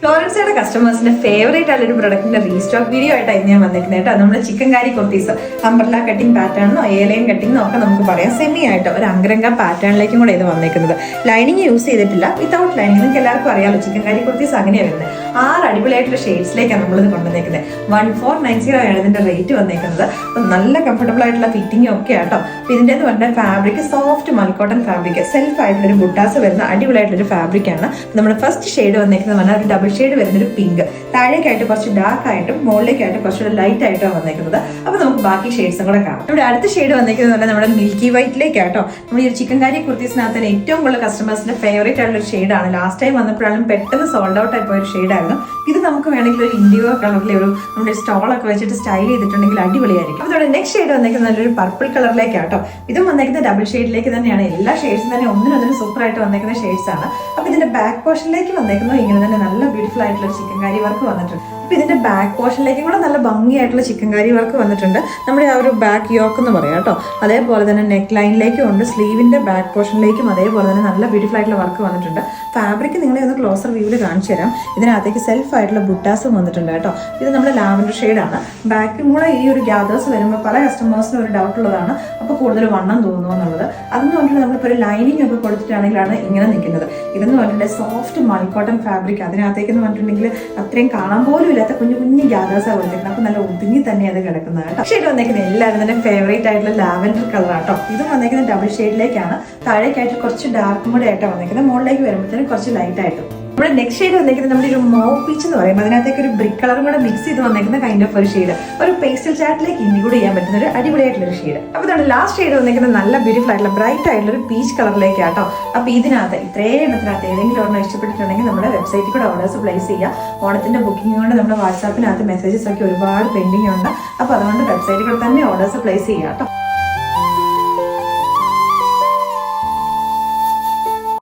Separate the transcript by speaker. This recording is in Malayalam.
Speaker 1: ഫ്ലോറൻസയുടെ കസ്റ്റമേഴ്സിന്റെ ഫേവറേറ്റ് ആയിട്ടുള്ള ഒരു പ്രൊഡക്റ്റിന്റെ റീസ്റ്റോക്ക് വീഡിയോ ആയിട്ടാണ് ഞാൻ വന്നിരിക്കുന്നത് കേട്ടോ. നമ്മുടെ chikankari kurtis umbrella cutting പാറ്റേണോ ഏലൈൻ കട്ടിംഗോ ഒക്കെ നമുക്ക് പറയാം. സെമി ആയിട്ട് ഒരു അങ്കരംഗ പാറ്റേണിലേക്കും കൂടെ ഇത് വന്നിരിക്കുന്നത്. ലൈനിങ് യൂസ് ചെയ്തിട്ടില്ല, വിത്തൗട്ട് ലൈനിങ്. നിങ്ങൾക്ക് എല്ലാവർക്കും അറിയാമല്ലോ ചിക്കൻ കാരി കുർത്തീസ് അങ്ങനെയാണ് വരുന്നത്. 6 അടിപൊളിയായിട്ടുള്ള ഷെയ്ഡ്സിലേക്കാണ് നമ്മളിത് കൊണ്ടുവന്നേക്കുന്നത്. 1490 ആണ് ഇതിന്റെ റേറ്റ് വന്നേക്കുന്നത്. അപ്പം നല്ല കംഫർട്ടബിൾ ആയിട്ടുള്ള ഫിറ്റിംഗ് ഒക്കെ ആട്ടോ. അപ്പം ഇതിൻ്റെ എന്ന് പറഞ്ഞാൽ ഫാബ്രിക് സോഫ്റ്റ് മൽക്കോട്ടൺ ഫാബ്രിക്, സെൽഫ് ആയിട്ടുള്ള ഒരു ബുട്ടാസ് വരുന്ന അടിപൊളിയായിട്ടുള്ള ഫാബ്രിക് ആണ്. നമ്മുടെ ഫസ്റ്റ് ഷെയ്ഡ് വന്നേക്കുന്നത് പറഞ്ഞാൽ ഒരു ഡബിൾ ഷെയ്ഡ് വരുന്നൊരു പിങ്ക്, താഴേക്കായിട്ട് കുറച്ച് ഡാർക്ക് ആയിട്ടും മുകളിലേക്കായിട്ട് കുറച്ചുകൂടെ ലൈറ്റ് ആയിട്ടാണ് വന്നേക്കുന്നത്. അപ്പൊ നമുക്ക് ബാക്കി ഷെയ്ഡ്സും കൂടെ കാണാം. ഇവിടെ അടുത്ത ഷെയ്ഡ് വന്നേക്കുന്നത് പറഞ്ഞാൽ നമ്മുടെ മിൽക്കി വൈറ്റിലേക്കാട്ടോ. നമ്മൾ ഈ ഒരു ചിക്കൻ കാരി കുർത്തീസിനകത്ത് ഏറ്റവും കൂടുതൽ കസ്റ്റമേഴ്സിന്റെ ഫേവറേറ്റ് ആയിട്ടുള്ള ഒരു ഷെയ്ഡാണ്. ലാസ്റ്റ് ടൈം വന്നപ്പോഴാണ് പെട്ടെന്ന് സോൾഡ് ഔട്ട് ആയി പോയ ഒരു ഷെയ്ഡായിരുന്നു. ഇത് നമുക്ക് വേണമെങ്കിൽ ഒരു ഇൻഡിഗോ കളറിലെ ഒരു നമ്മുടെ സ്റ്റോളൊക്കെ വെച്ചിട്ട് സ്റ്റൈൽ ചെയ്തിട്ടുണ്ടെങ്കിൽ അടിപൊളിയായിരിക്കും. അതോടെ നെക്സ്റ്റ് ഷെയ്ഡ് വന്നേക്കുന്നത് നല്ലൊരു പർപ്പിൾ കളറിലേക്കാട്ടോ. ഇതും വന്നേക്കുന്നത് ഡബിൾ ഷെയ്ഡിലേക്ക് തന്നെയാണ്. എല്ലാ ഷെയ്ഡ്സും തന്നെ ഒന്നിനൊന്നിനും സൂപ്പർ ആയിട്ട് വന്നേക്കുന്ന ഷെയ്ഡ്സ് ആണ്. അപ്പൊ ഇതിന്റെ ബാക്ക് പോർഷനിലേക്ക് വന്നേക്കുന്നത് ഇങ്ങനെ തന്നെ നല്ല ബ്യൂട്ടിഫുൾ ആയിട്ടുള്ള ചിക്കൻ കാരി വർക്ക് വന്നിട്ടുണ്ട്. അപ്പൊ ഇതിന്റെ ബാക്ക് പോർഷനിലേക്കും കൂടെ നല്ല ഭംഗിയായിട്ടുള്ള ചിക്കൻ കാരി വർക്ക് വന്നിട്ടുണ്ട്. നമ്മുടെ ആ ഒരു ബാക്ക് യോക്ക് എന്ന് പറയാം കേട്ടോ. അതേപോലെ തന്നെ നെക്ക് ലൈനിലേക്കും ഉണ്ട്, സ്ലീവിന്റെ ബാക്ക് പോർഷനിലേക്കും അതേപോലെ തന്നെ നല്ല ബ്യൂട്ടിഫുൾ ആയിട്ടുള്ള വർക്ക് വന്നിട്ടുണ്ട്. ഫാബ്രിക് നിങ്ങളെ ഒന്ന് ക്ലോസർ വ്യൂവിൽ കാണിച്ചു തരാം. ഇതിനകത്തേക്ക് സെൽഫ് ആയിട്ടുള്ള ബുട്ടാസും വന്നിട്ടുണ്ട് കേട്ടോ. ഇത് നമ്മുടെ ലാവൻഡർ ഷെയ്ഡാണ്. ബാക്കും കൂടെ ഈ ഒരു ഗ്യാദേഴ്സ് വരുമ്പോൾ പല കസ്റ്റമേഴ്സിനും ഒരു ഡൗട്ട് ഉള്ളതാണ്, അപ്പോൾ കൂടുതൽ വണ്ണം തോന്നുന്നു എന്നുള്ളത്. അതെന്ന് പറഞ്ഞിട്ട് നമ്മളിപ്പോൾ ഒരു ലൈനിങ് ഒക്കെ കൊടുത്തിട്ടാണെങ്കിലാണ് ഇങ്ങനെ നിൽക്കുന്നത്. ഇതെന്ന് പറഞ്ഞിട്ടുണ്ടെങ്കിൽ സോഫ്റ്റ് മൽക്കോട്ടൺ ഫാബ്രിക്, അതിനകത്തേക്ക് എന്ന് പറഞ്ഞിട്ടുണ്ടെങ്കിൽ അത്രയും കാണാൻ പോലും ഇല്ലാത്ത കുഞ്ഞു കുഞ്ഞു ഗ്യാദേഴ്സാണ് കൊടുത്തിരിക്കുന്നത്. അപ്പോൾ നല്ല ഒതുങ്ങി തന്നെ അത് കിടക്കുന്നത് കേട്ടോ. ഷെയ്ഡ് വന്നേക്കുന്നത് എല്ലാവരും തന്നെ ഫേവറേറ്റ് ആയിട്ടുള്ള ലാവൻഡർ കളർ ആട്ടോ. ഇതും വന്നേക്കുന്നത് ഡബിൾ ഷെയ്ഡിലേക്കാണ്. താഴേക്കായിട്ട് കുറച്ച് ഡാർക്കും കൂടെ ആയിട്ടാണ് വന്നേക്കുന്നത്. മുകളിലേക്ക് വരുമ്പോഴത്തേനും കുറച്ച് ലൈറ്റ് ആയിട്ടും. നമ്മുടെ നെക്സ്റ്റ് ഷെയ്ഡ് വന്നേക്കുന്നത് നമ്മുടെ ഒരു മോ പീച്ച് എന്ന് പറയും. അതിനകത്തേക്ക് ഒരു ബ്രിക്ക് കളറും കൂടെ മിക്സ് ചെയ്ത് വന്നേക്കുന്ന കൈൻഡ് ഓഫ് ഒരു ഷെയ്ഡ്, ഒരു പേസ്റ്റൽ ചാർട്ടിലേക്ക് ഇൻക്ലൂഡ് ചെയ്യാൻ പറ്റുന്ന ഒരു അടിപൊളിയായിട്ടുള്ള ഒരു ഷെയ്ഡ്. അപ്പോൾ നമ്മുടെ ലാസ്റ്റ് ഷെയ്ഡ് വന്നേക്കുന്നത് നല്ല ബ്യൂട്ടിഫുൾ ആയിട്ടുള്ള ബ്രൈറ്റ് ആയിട്ടുള്ള ഒരു പീച്ച് കളറിലേക്കാട്ടോ. അപ്പോൾ ഇതിനകത്ത് ഇത്രയും എണ്ണത്തിനകത്ത് ഏതെങ്കിലും ഒരെണ്ണം ഇഷ്ടപ്പെട്ടിട്ടുണ്ടെങ്കിൽ നമ്മുടെ വെബ്സൈറ്റിൽ കൂടെ ഓർഡേഴ്സ് പ്ലേസ് ചെയ്യുക. ഓണത്തിന്റെ ബുക്കിംഗ് കൊണ്ട് നമ്മുടെ വാട്സാപ്പിനകത്ത് മെസ്സേജസ് ഒക്കെ ഒരുപാട് പെൻഡിങ് ഉണ്ട്. അപ്പോൾ അതുകൊണ്ട് വെബ്സൈറ്റിൽ കൂടെ തന്നെ ഓർഡേഴ്സ് പ്ലേസ് ചെയ്യുക കേട്ടോ.